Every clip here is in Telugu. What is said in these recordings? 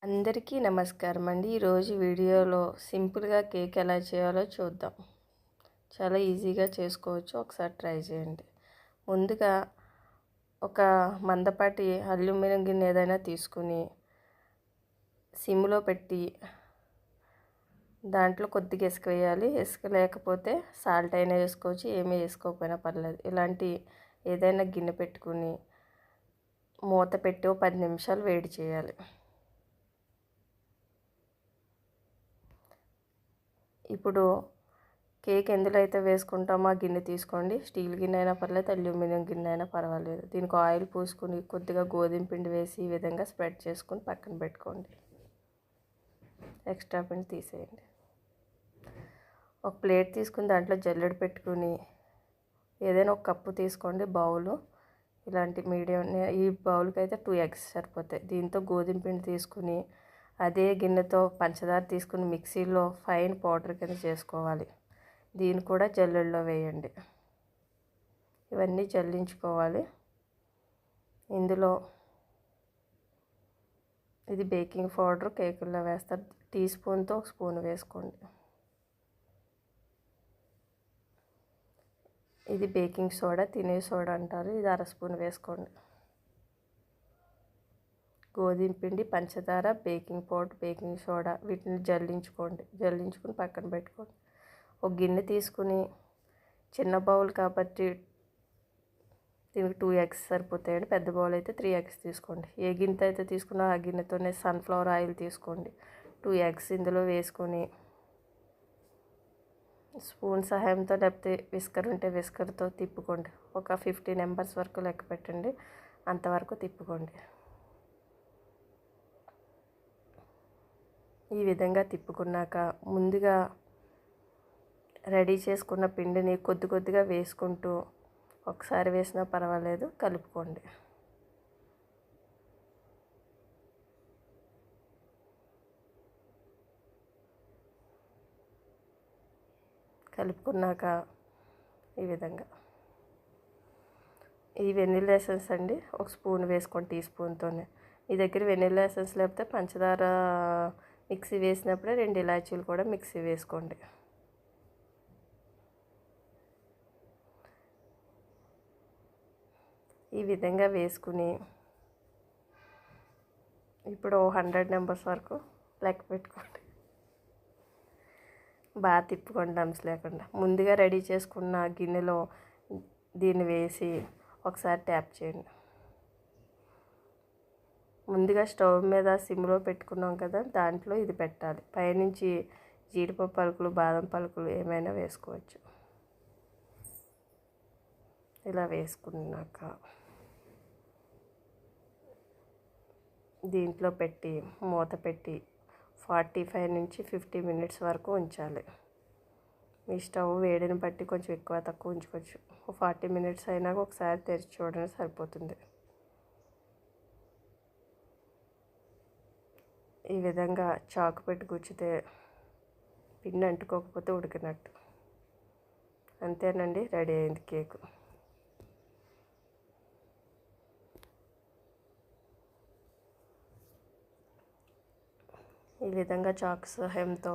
అందరికీ నమస్కారం అండి. ఈరోజు వీడియోలో సింపుల్గా కేక్ ఎలా చేయాలో చూద్దాం. చాలా ఈజీగా చేసుకోవచ్చు, ఒకసారి ట్రై చేయండి. ముందుగా ఒక మందపాటి అల్యూమినియం గిన్నె ఏదైనా తీసుకుని సిమ్లో పెట్టి దాంట్లో కొద్దిగా ఇసుక వేయాలి. ఇసుక లేకపోతే సాల్ట్ అయినా వేసుకోవచ్చు, ఏమీ వేసుకోకపోయినా పర్లేదు. ఇలాంటి ఏదైనా గిన్నె పెట్టుకుని మూత పెట్టి 10 నిమిషాలు వేడి చేయాలి. ఇప్పుడు కేక్ ఎందులో అయితే వేసుకుంటామో ఆ గిన్నె తీసుకోండి. స్టీల్ గిన్నె అయినా పర్లేదు, అల్యూమినియం గిన్నె అయినా పర్వాలేదు. దీనికి ఆయిల్ పూసుకుని కొద్దిగా గోధుమ పిండి వేసి ఈ విధంగా స్ప్రెడ్ చేసుకుని పక్కన పెట్టుకోండి. ఎక్స్ట్రా పిండి తీసేయండి. ఒక ప్లేట్ తీసుకుని దాంట్లో జల్లెడ పెట్టుకుని ఏదైనా ఒక కప్పు తీసుకోండి, బౌలు. ఇలాంటి మీడియం, ఈ బౌల్కి అయితే 2 ఎగ్స్ సరిపోతాయి. దీంతో గోధుమ పిండి తీసుకుని అదే గిన్నెతో పంచదార తీసుకుని మిక్సీలో ఫైన్ పౌడర్ కింద చేసుకోవాలి. దీన్ని కూడా జల్లెడలో వేయండి. ఇవన్నీ జల్లించుకోవాలి. ఇందులో ఇది బేకింగ్ పౌడర్ కేకుల్లో వేస్తారు. టీ స్పూన్తో 1 స్పూన్ వేసుకోండి. ఇది బేకింగ్ సోడా, తినే సోడా అంటారు. ఇది 1/2 స్పూన్ వేసుకోండి. గోధుమ పిండి, పంచదార, బేకింగ్ పౌడర్, బేకింగ్ సోడా వీటిని జల్లించుకుని పక్కన పెట్టుకోండి. ఒక గిన్నె తీసుకుని చిన్న బౌల్ కాబట్టి దీనికి 2 ఎగ్స్ సరిపోతాయండి. పెద్ద బౌల్ అయితే 3 ఎగ్స్ తీసుకోండి. ఏ గిన్నె అయితే తీసుకున్నా ఆ గిన్నెతోనే సన్ఫ్లవర్ ఆయిల్ తీసుకోండి. 2 ఎగ్స్ ఇందులో వేసుకొని స్పూన్ సహాయంతో లేకపోతే విస్కర్ ఉంటే విస్కర్తో తిప్పుకోండి. ఒక 50 నెంబర్స్ వరకు లెక్క పెట్టండి, అంతవరకు తిప్పుకోండి. ఈ విధంగా తిప్పుకున్నాక ముందుగా రెడీ చేసుకున్న పిండిని కొద్ది కొద్దిగా వేసుకుంటూ, ఒకసారి వేసినా పర్వాలేదు, కలుపుకోండి. కలుపుకున్నాక ఈ విధంగా ఈ వెనిల్లా ఎసెన్స్ అండి 1 స్పూన్ వేసుకోండి, టీ స్పూన్తోనే. మీ దగ్గర వెనిల్లా ఎసెన్స్ లేకపోతే పంచదార మిక్సీ వేసినప్పుడే 2 ఇలాచీలు కూడా మిక్సీ వేసుకోండి. ఈ విధంగా వేసుకుని ఇప్పుడు 100 నెంబర్స్ వరకు లెక్క పెట్టుకోండి. బాగా తిప్పుకోండి డంప్స్ లేకుండా. ముందుగా రెడీ చేసుకున్న గిన్నెలో దీన్ని వేసి ఒకసారి ట్యాప్ చేయండి. ముందుగా స్టవ్ మీద సిమ్లో పెట్టుకున్నాం కదా, దాంట్లో ఇది పెట్టాలి. పైనుంచి జీడిపప్పు పలుకులు, బాదం పలుకులు ఏమైనా వేసుకోవచ్చు. ఇలా వేసుకున్నాక దీంట్లో పెట్టి మూత పెట్టి 45 నుంచి 50 మినిట్స్ వరకు ఉంచాలి. మీ స్టవ్ వేడిని బట్టి కొంచెం ఎక్కువ తక్కువ ఉంచుకోవచ్చు. 40 మినిట్స్ అయినాక ఒకసారి తెరిచి చూడండి, సరిపోతుంది. ఈ విధంగా చాకు పెట్టి గుచ్చితే పిండి అంటుకోకపోతే ఉడికినట్టు. అంతేనండి, రెడీ అయింది కేకు. ఈ విధంగా చాకు సహాయంతో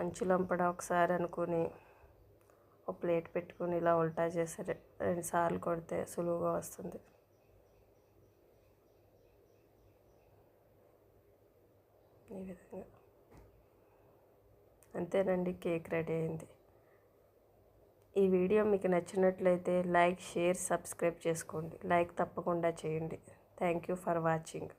అంచులంపడ ఒకసారి అనుకుని ఒక ప్లేట్ పెట్టుకుని ఇలా ఉల్టా చేసి 2 సార్లు కొడితే సులువుగా వస్తుంది. ఈ విధంగా అంతేనండి, కేక్ రెడీ అయింది. ఈ వీడియో మీకు నచ్చినట్లయితే లైక్, షేర్, సబ్స్క్రైబ్ చేసుకోండి. లైక్ తప్పకుండా చేయండి. Thank you for watching.